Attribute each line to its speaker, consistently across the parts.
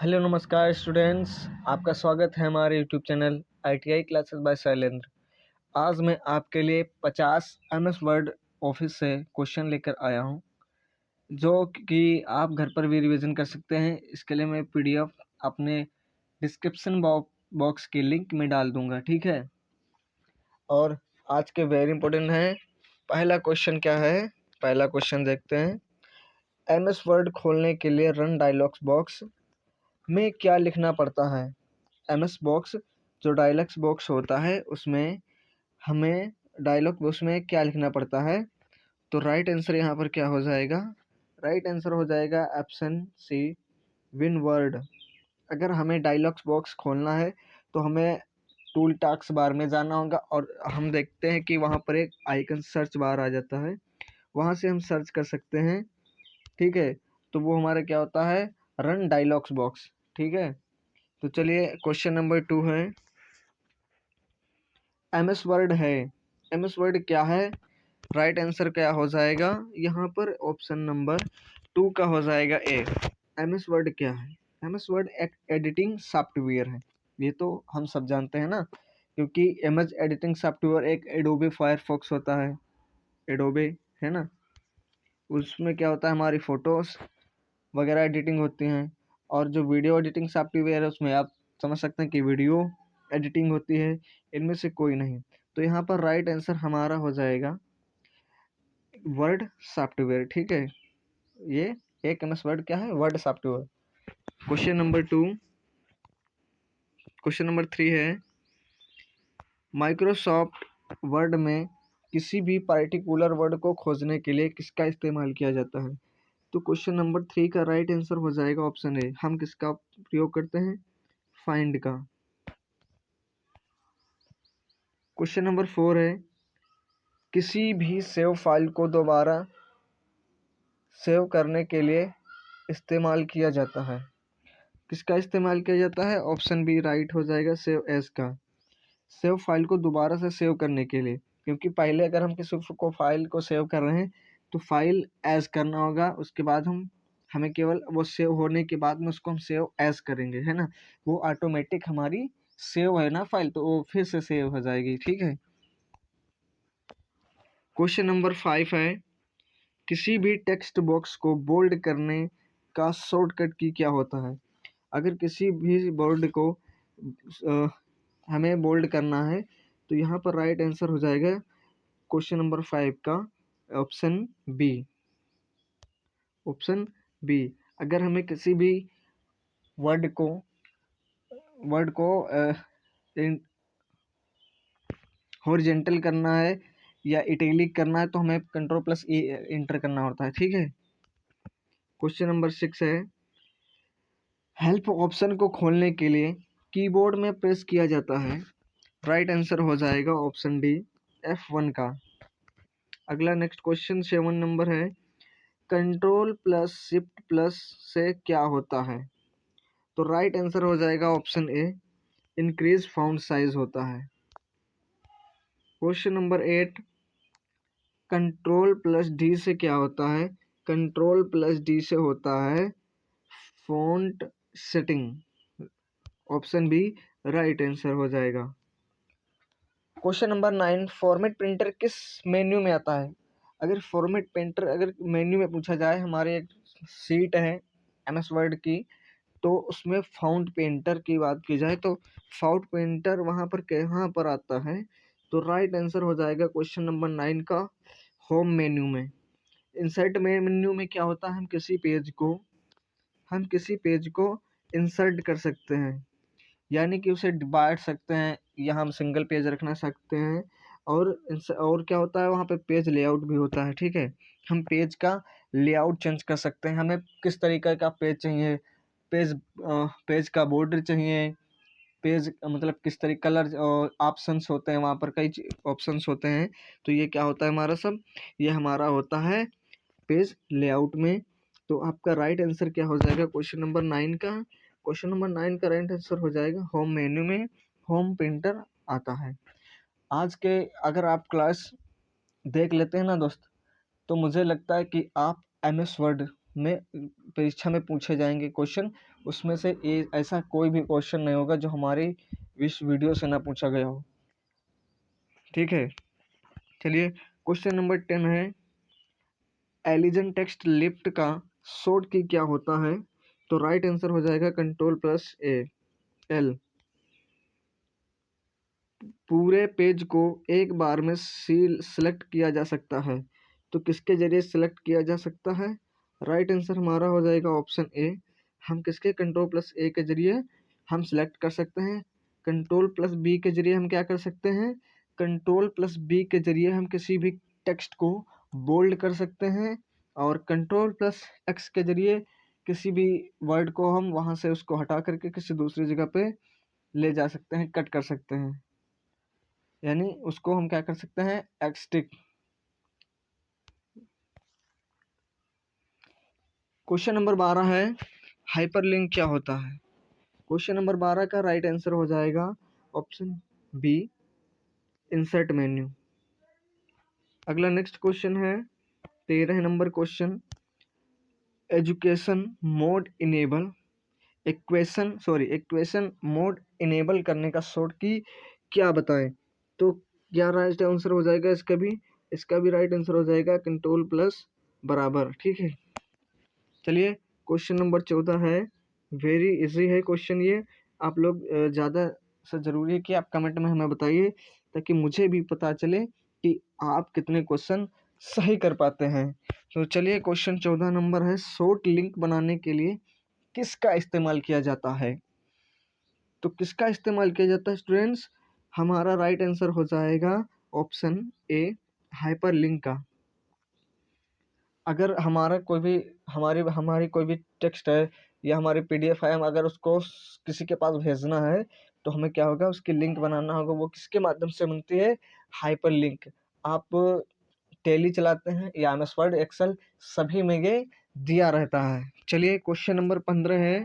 Speaker 1: Hello नमस्कार students, आपका स्वागत है हमारे YouTube channel ITI classes bye Shailendra. आज मैं आपके लिए 50 MS वर्ड ऑफिस से क्वेश्चन लेकर आया हूं, जो कि आप घर पर भी रिवीजन कर सकते हैं। इसके लिए मैं PDF अपने डिस्क्रिप्शन बॉक्स के लिंक में डाल दूंगा, ठीक है। और आज के वेरी इंपॉर्टेंट हैं। पहला क्वेश्चन क्या है, पहला क्वेश्चन देखते हैं। MS वर्ड खोलने के लिए रन डायलॉग्स बॉक्स में क्या लिखना पड़ता है। MS बॉक्स जो डायलॉग्स बॉक्स होता है उसमें हमें डायलॉग बॉक्स में क्या लिखना पड़ता है। तो राइट आंसर यहाँ पर क्या हो जाएगा, राइट आंसर हो जाएगा ऑप्शन सी, विन वर्ड। अगर हमें डायलॉग्स बॉक्स खोलना है तो हमें टूल टास्क बार में जाना होगा और हम देखते हैं कि वहाँ पर एक आइकन सर्च बार आ जाता है, वहाँ से हम सर्च कर सकते हैं, ठीक है। तो वो हमारा क्या होता है, रन डायलॉग्स बॉक्स, ठीक है। तो चलिए क्वेश्चन नंबर 2 है, MS वर्ड है, MS वर्ड क्या है। राइट आंसर क्या हो जाएगा यहाँ पर, ऑप्शन नंबर 2 का हो जाएगा ए। MS वर्ड क्या है, MS वर्ड एक एडिटिंग सॉफ्टवेयर है। ये तो हम सब जानते हैं ना, क्योंकि इमेज एडिटिंग सॉफ्टवेयर एक एडोबे फायरफॉक्स होता है, एडोबे है ना। उसमें क्या होता है, हमारी फोटोज वगैरह एडिटिंग होती हैं। और जो वीडियो एडिटिंग सॉफ्टवेयर है उसमें आप समझ सकते हैं कि वीडियो एडिटिंग होती है। इनमें से कोई नहीं। तो यहाँ पर राइट आंसर हमारा हो जाएगा वर्ड सॉफ्टवेयर, ठीक है। ये एक MS वर्ड क्या है, word software. Question number 2, question number 3 है, माइक्रोसॉफ्ट वर्ड में किसी भी पार्टिकुलर वर्ड को खोजने के लिए किसका इस्तेमाल किया जाता है। तो क्वेश्चन नंबर 3 का राइट आंसर हो जाएगा ऑप्शन ए, हम किसका प्रयोग करते हैं, फाइंड का। क्वेश्चन नंबर 4 है, किसी भी सेव फाइल को दोबारा सेव करने के लिए इस्तेमाल किया जाता है। किसका इस्तेमाल किया जाता है, ऑप्शन बी राइट हो जाएगा, सेव एज का। सेव फाइल को दोबारा से सेव करने के लिए, क्योंकि पहले अगर हम किसी को फाइल को सेव कर रहे हैं तो फाइल एज करना होगा, उसके बाद हमें केवल वो सेव होने के बाद में उसको हम सेव एज करेंगे, है ना। वो ऑटोमेटिक हमारी सेव है ना फाइल, तो वो फिर से सेव हो जाएगी, ठीक है। क्वेश्चन नंबर 5 है, किसी भी टेक्स्ट बॉक्स को बोल्ड करने का शॉर्टकट की क्या होता है। अगर किसी भी बोल्ड को हमें बोल्ड करना है तो यहाँ पर राइट आंसर हो जाएगा क्वेश्चन नंबर 5 का ऑप्शन बी, ऑप्शन बी। अगर हमें किसी भी वर्ड को हॉरिजेंटल करना है या इटैलिक करना है तो हमें कंट्रोल+E इंटर करना होता है, ठीक है। क्वेश्चन नंबर 6 है, हेल्प ऑप्शन को खोलने के लिए कीबोर्ड में प्रेस किया जाता है। राइट आंसर हो जाएगा ऑप्शन डी, F1 का। अगला नेक्स्ट क्वेश्चन 7 नंबर है, कंट्रोल+Shift+ से क्या होता है। तो राइट आंसर हो जाएगा option A, increase fount size होता है। क्वेश्चन नंबर 8, कंट्रोल+D से क्या होता है। कंट्रोल+D से होता है font setting, option B right answer हो जाएगा। क्वेश्चन नंबर 9, फॉर्मेट प्रिंटर किस मेन्यू में आता है। अगर फॉर्मेट प्रिंटर अगर मेन्यू में पूछा जाए, हमारे एक सीट है MS वर्ड की, तो उसमें फाउंट पेंटर की बात की जाए तो फाउंट पेंटर वहाँ पर कहाँ पर आता है। तो राइट आंसर हो जाएगा क्वेश्चन नंबर 9 का होम मेन्यू में। इंसर्ट मेन्यू में क्या होता है, हम किसी पेज को इंसर्ट कर सकते हैं, यानी कि उसे बांट सकते हैं, या हम सिंगल पेज रखना सकते हैं। और क्या होता है, वहाँ पे पेज लेआउट भी होता है, ठीक है। हम पेज का लेआउट चेंज कर सकते हैं, हमें किस तरीके का पेज चाहिए, पेज का बॉर्डर चाहिए, पेज मतलब किस तरीके कलर ऑप्शंस होते हैं, वहाँ पर कई ऑप्शंस होते हैं। तो ये क्या होता है हमारा सब, ये हमारा होता है पेज लेआउट में। तो आपका राइट आंसर क्या हो जाएगा क्वेश्चन नंबर 9 का, क्वेश्चन नंबर 9 का राइट आंसर हो जाएगा होम मेन्यू में होम प्रिंटर आता है। आज के अगर आप क्लास देख लेते हैं ना दोस्त, तो मुझे लगता है कि आप MS वर्ड में परीक्षा में पूछे जाएंगे क्वेश्चन, उसमें से ऐसा कोई भी क्वेश्चन नहीं होगा जो हमारी इस वीडियो से ना पूछा गया हो। ठीक है, चलिए क्वेश्चन नंबर 10 है, एलिजन टेक्स्ट लिफ्ट का शॉर्ट की क्या होता है? तो राइट आंसर हो जाएगा Ctrl+A L। पूरे पेज को एक बार में सिलेक्ट किया जा सकता है, तो किसके जरिए सिलेक्ट किया जा सकता है? राइट आंसर हमारा हो जाएगा ऑप्शन ए। हम किसके Ctrl+A के जरिए हम सिलेक्ट कर सकते हैं? Ctrl+B के जरिए हम क्या कर सकते हैं? Ctrl+B के जरिए हम किसी भी टेक्स्ट को बोल्ड कर सकते हैं, और Ctrl+X के जरिए किसी भी वर्ड को हम वहाँ से उसको हटा करके किसी दूसरी जगह पे ले जा सकते हैं, कट कर सकते हैं, यानी उसको हम क्या कर सकते हैं? एक्सटिक। क्वेश्चन नंबर 12 है, हाइपरलिंक क्या होता है? क्वेश्चन नंबर 12 का राइट आंसर हो जाएगा ऑप्शन बी, इंसर्ट मेन्यू। अगला नेक्स्ट क्वेश्चन है 13 number question, education mode enable equation mode enable करने का शॉर्ट की क्या बताएं? तो क्या राइट आंसर हो जाएगा इसका भी राइट आंसर हो जाएगा Ctrl+। ठीक है, चलिए क्वेश्चन नंबर 14 है, वेरी इजी है क्वेश्चन ये। आप लोग ज़्यादा से ज़रूरी है कि आप कमेंट में हमें बताइए, ताकि मुझे भी पता चले कि आप कितने क्वेश्चन सही कर पाते हैं। तो चलिए क्वेश्चन 14 नंबर है, शॉर्ट लिंक बनाने के लिए किसका इस्तेमाल किया जाता है? तो किसका इस्तेमाल किया जाता है स्टूडेंट्स? हमारा राइट आंसर हो जाएगा ऑप्शन ए, हाइपरलिंक का। अगर हमारा कोई भी हमारी कोई भी टेक्स्ट है या हमारी पीडीएफ है, हम अगर उसको किसी के पास भेजना है, तो हमें क्या होगा? उसकी लिंक बनाना होगा। वो किसके माध्यम से बनती है? Hyper link. आप टेली चलाते हैं या एमएस वर्ड, एक्सेल, सभी में ये दिया रहता है। चलिए क्वेश्चन नंबर 15 है,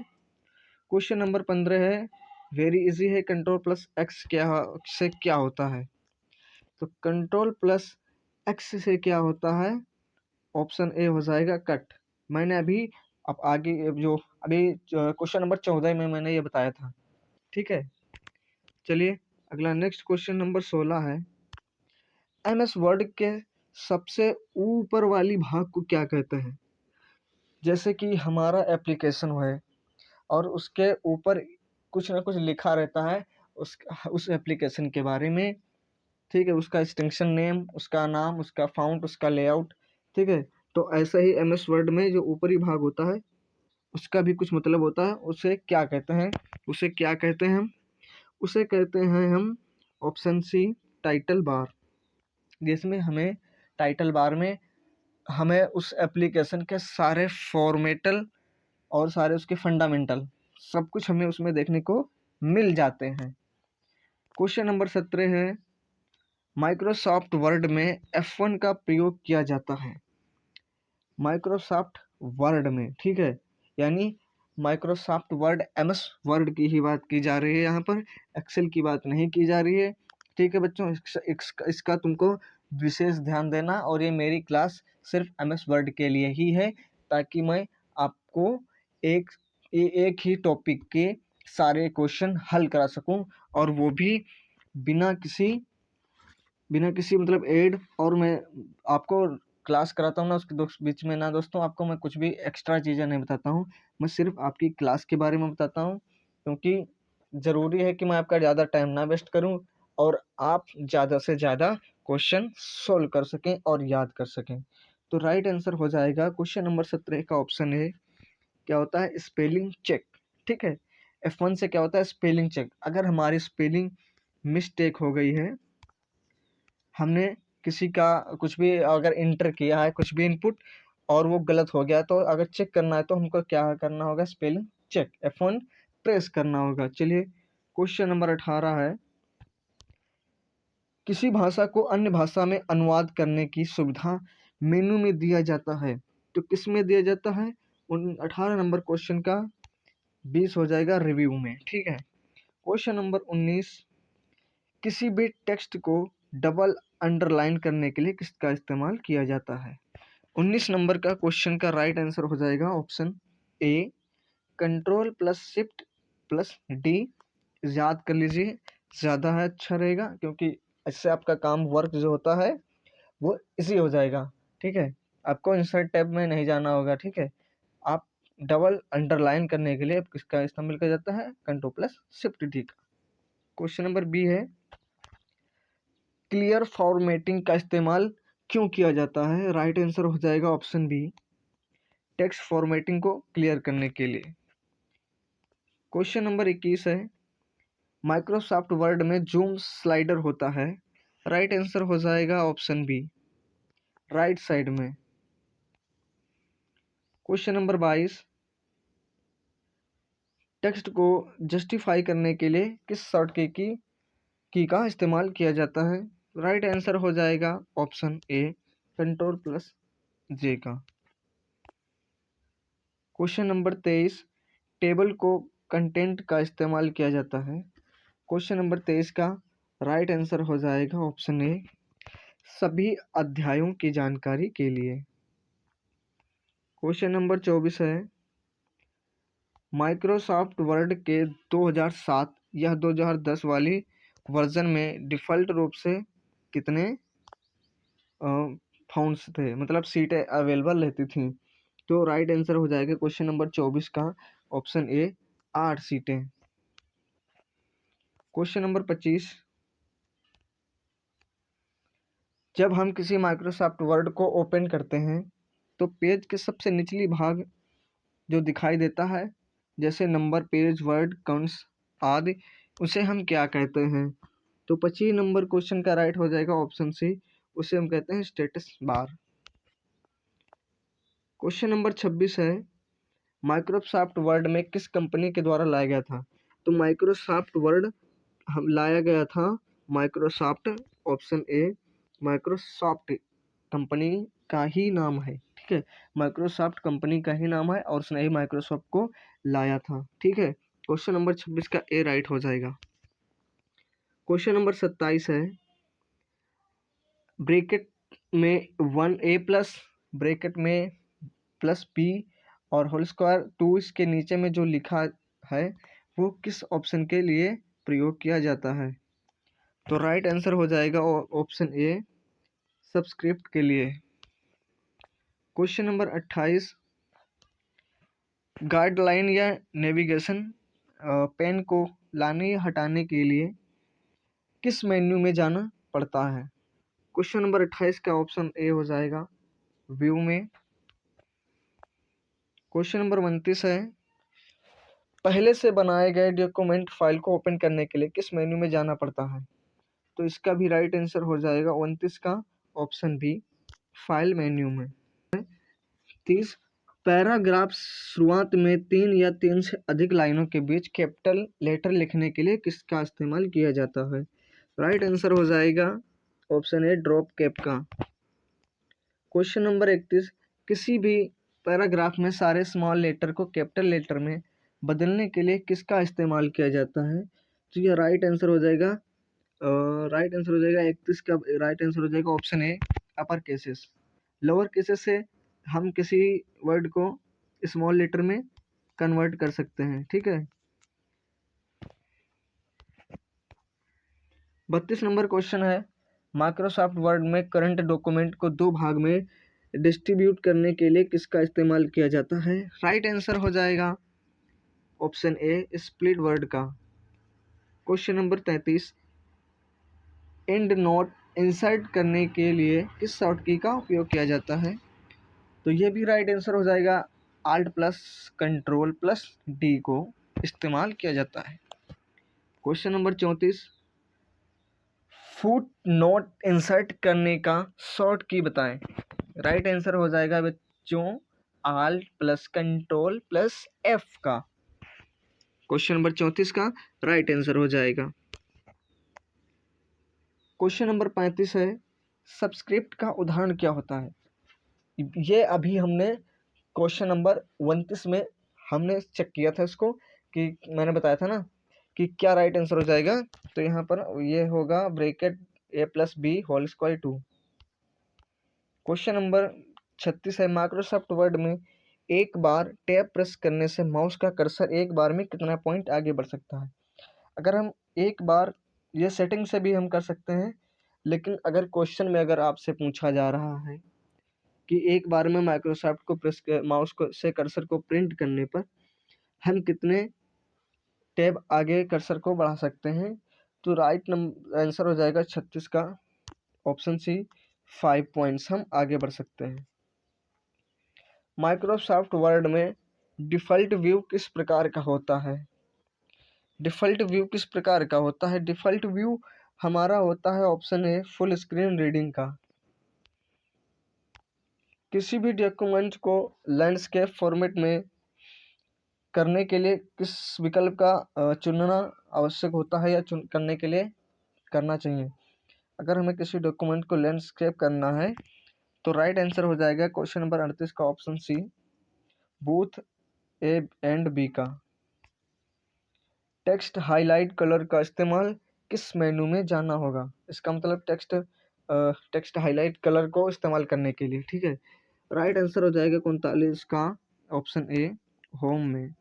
Speaker 1: क्वेश्चन नंबर 15 है, वेरी इजी है, Ctrl+X से क्या होता है? तो Ctrl+X से क्या होता है? ऑप्शन ए हो जाएगा कट। मैंने अभी अब आगे जो अभी क्वेश्चन नंबर 14 में मैंने ये बताया था। ठीक है, चलिए अगला नेक्स्ट क्वेश्चन नंबर 16 है, एमएस वर्ड के सबसे ऊपर वाली भाग को क्या कहते हैं? जैसे कि हमारा एप्लीकेशन है और उसके ऊपर कुछ ना कुछ लिखा रहता है उस एप्लीकेशन के बारे में। ठीक है, उसका एक्सटेंशन नेम, उसका नाम, उसका फ़ॉन्ट, उसका लेआउट। ठीक है, तो ऐसा ही एमएस वर्ड में जो ऊपरी भाग होता है उसका भी कुछ मतलब होता है। उसे क्या कहते हैं? उसे कहते हैं हम ऑप्शन सी, टाइटल बार। जिसमें हमें टाइटल बार में हमें उस एप्लीकेशन के सारे फॉर्मेटल और सारे उसके फंडामेंटल सब कुछ हमें उसमें देखने को मिल जाते हैं। क्वेश्चन नंबर 17 है, माइक्रोसॉफ्ट वर्ड में F1 का प्रयोग किया जाता है। माइक्रोसॉफ्ट वर्ड में, ठीक है, यानी माइक्रोसॉफ्ट वर्ड एमएस वर्ड की ही बात की जा रही है, यहाँ पर एक्सेल की बात नहीं की जा रही है। ठीक है बच्चों, इसका तुमको विशेष ध्यान देना, और ये मेरी क्लास सिर्फ एमएस वर्ड के लिए ही है, ताकि मैं आपको एक ही टॉपिक के सारे क्वेश्चन हल करा सकूं, और वो भी बिना किसी मतलब एड। और मैं आपको क्लास कराता हूँ ना, उसके बीच में ना दोस्तों आपको मैं कुछ भी एक्स्ट्रा चीज़ें नहीं बताता हूँ, मैं सिर्फ आपकी क्लास के बारे में बताता हूँ, क्योंकि ज़रूरी है कि मैं आपका ज़्यादा टाइम ना वेस्ट करूँ और आप ज़्यादा से ज़्यादा क्वेश्चन सोल्व कर सकें और याद कर सकें। तो राइट आंसर हो जाएगा क्वेश्चन नंबर 17 का ऑप्शन है, क्या होता है? Spelling check. ठीक है, F1 से क्या होता है? Spelling check. अगर हमारी स्पेलिंग मिस्टेक हो गई है, हमने किसी का कुछ भी अगर इंटर किया है, कुछ भी इनपुट, और वो गलत हो गया, तो अगर चेक करना है तो हमको क्या करना होगा? स्पेलिंग चेक, F1 प्रेस करना होगा। चलिए क्वेश्चन नंबर 18 है, किसी भाषा को अन्य भाषा में अनुवाद करने की सुविधा मेनू में दिया जाता है, तो किस में दिया जाता है? 18 नंबर क्वेश्चन का 20 हो जाएगा रिव्यू में। ठीक है, क्वेश्चन नंबर 19, किसी भी टेक्स्ट को डबल अंडरलाइन करने के लिए किसका इस्तेमाल किया जाता है? 19 नंबर का क्वेश्चन का राइट आंसर हो जाएगा option A, control plus shift plus D. याद कर लीजिए, ज़्यादा है अच्छा रहेगा, क्योंकि इससे आपका काम वर्क जो होता है वो इजी हो जाएगा। ठीक है, आपको इंसर्ट टैब में नहीं जाना होगा। ठीक है, आप डबल अंडरलाइन करने के लिए किसका इस्तेमाल किया जाता है, कंट्रोल प्लस शिफ्ट डी का। क्वेश्चन नंबर बी है, क्लियर फॉर्मेटिंग का इस्तेमाल क्यों किया जाता है। राइट आंसर हो जाएगा ऑप्शन बी, टेक्स्ट फॉर्मेटिंग को क्लियर करने के लिए। क्वेश्चन नंबर 21 है, माइक्रोसॉफ्ट वर्ड में जूम स्लाइडर होता है। राइट आंसर हो जाएगा ऑप्शन बी, राइट साइड में। क्वेश्चन नंबर 22, टेक्स्ट को जस्टिफाई करने के लिए किस शॉर्टकट की का इस्तेमाल किया जाता है। राइट आंसर हो जाएगा ऑप्शन ए, कंट्रोल प्लस जे का। क्वेश्चन नंबर 23, टेबल को कंटेंट का इस्तेमाल किया जाता है। क्वेश्चन नंबर 23 का राइट आंसर हो जाएगा ऑप्शन ए, सभी अध्यायों की जानकारी के लिए। क्वेश्चन नंबर 24 है, माइक्रोसॉफ्ट वर्ड के 2007 या 2010 वाली वर्जन में डिफ़ॉल्ट रूप से कितने फ़ॉन्ट्स थे, मतलब सीटें अवेलेबल रहती थी। तो राइट आंसर हो जाएगा क्वेश्चन नंबर 24 का ऑप्शन ए, 8 सीटें। क्वेश्चन नंबर 25, जब हम किसी माइक्रोसॉफ्ट वर्ड को ओपन करते हैं तो पेज के सबसे निचली भाग जो दिखाई देता है, जैसे नंबर, पेज, वर्ड काउंट्स आदि, उसे हम क्या कहते हैं। तो 25 नंबर क्वेश्चन का राइट हो जाएगा ऑप्शन सी, उसे हम कहते हैं स्टेटस बार। क्वेश्चन नंबर 26 है, माइक्रोसॉफ्ट वर्ड में किस कंपनी के द्वारा लाया गया था। तो माइक्रोसॉफ्ट वर्ड हम लाया गया था Microsoft, option A, Microsoft company का ही नाम है। ठीक है, माइक्रोसॉफ्ट कंपनी का ही नाम है और उसने ही माइक्रोसॉफ्ट को लाया था। ठीक है, क्वेश्चन नंबर 26 का ए राइट हो जाएगा। क्वेश्चन नंबर 27 है, ब्रैकेट में 1a प्लस, ब्रैकेट में प्लस बी और होल स्क्वायर 2 इसके नीचे में जो लिखा है वो किस ऑप्शन के लिए प्रयोग किया जाता है। तो राइट आंसर हो जाएगा ऑप्शन ए, सबस्क्रिप्ट के लिए। क्वेश्चन नंबर 28, गाइडलाइन या नेविगेशन पेन को लाने या हटाने के लिए किस मेन्यू में जाना पड़ता है। क्वेश्चन नंबर 28 का ऑप्शन ए हो जाएगा, व्यू में। क्वेश्चन नंबर 29 है, पहले से बनाए गए डॉक्यूमेंट फाइल को ओपन करने के लिए किस मेन्यू में जाना पड़ता है। तो इसका भी राइट आंसर हो जाएगा 29 का ऑप्शन बी, फाइल मेन्यू में। 30, पैराग्राफ शुरुआत में 3 या 3 से अधिक लाइनों के बीच कैपिटल लेटर लिखने के लिए किसका इस्तेमाल किया जाता है। राइट आंसर हो जाएगा ऑप्शन ए, ड्रॉप कैप का। क्वेश्चन नंबर 31, किसी भी पैराग्राफ में सारे स्मॉल लेटर को कैपिटल लेटर में बदलने के लिए किसका इस्तेमाल किया जाता है। तो यह राइट आंसर हो जाएगा, राइट आंसर हो जाएगा 31 का राइट आंसर हो जाएगा option A, upper cases. Lower cases से हम किसी वर्ड को स्मॉल लेटर में कन्वर्ट कर सकते हैं। ठीक है, 32 नंबर क्वेश्चन है, माइक्रोसॉफ्ट वर्ड में करंट डॉक्यूमेंट को 2 भाग में डिस्ट्रीब्यूट करने के लिए किसका इस्तेमाल किया जाता है। राइट आंसर हो जाएगा ऑप्शन ए, स्प्लिट वर्ड का। Question number 33, and note insert करने के लिए किस शॉर्ट की का उपयोग किया जाता है। तो ये भी राइट आंसर हो जाएगा, alt plus control plus D को इस्तेमाल किया जाता है। Question number 34, foot note insert करने का शॉर्ट की बताएं। राइट आंसर हो जाएगा बच्चों, alt plus control plus F का। क्वेश्चन नंबर 34 का राइट आंसर हो जाएगा। क्वेश्चन नंबर 35 है, सबस्क्रिप्ट का उदाहरण क्या होता है। ये अभी हमने क्वेश्चन नंबर 29 में हमने चेक किया था इसको, कि मैंने बताया था ना कि क्या राइट आंसर हो जाएगा। तो यहाँ पर ये होगा bracket A plus B whole square 2। Question number 36 है। माइक्रोसॉफ्ट वर्ड में एक बार टैब प्रेस करने से माउस का कर्सर एक बार में कितना पॉइंट आगे बढ़ सकता है? अगर हम एक बार, ये सेटिंग से भी हम कर सकते हैं, लेकिन अगर क्वेश्चन में अगर आपसे पूछा जा रहा है कि एक बार में माइक्रोसॉफ्ट को माउस को से कर्सर को प्रिंट करने पर हम कितने टैब आगे कर्सर को बढ़ा सकते हैं, तो राइट आंसर हो जाएगा 36 का ऑप्शन सी, 5 पॉइंट्स हम आगे बढ़ सकते हैं। माइक्रोसॉफ्ट वर्ड में डिफ़ॉल्ट व्यू किस प्रकार का होता है? डिफ़ॉल्ट व्यू किस प्रकार का होता है? डिफ़ॉल्ट व्यू हमारा होता है option A, full screen reading का। किसी भी डॉक्यूमेंट को लैंडस्केप फॉर्मेट में करने के लिए किस विकल्प का चुनना आवश्यक होता है या करने के लिए करना चाहिए? अगर हमें किसी डॉक्यूमेंट को लैंडस्केप करना है तो राइट आंसर हो जाएगा क्वेश्चन नंबर 38 का option C, both A and B का। टेक्स्ट हाईलाइट कलर का इस्तेमाल किस मेनू में जाना होगा? इसका मतलब टेक्स्ट हाईलाइट कलर को इस्तेमाल करने के लिए, ठीक है। राइट आंसर हो जाएगा 39 का ऑप्शन ए, होम में।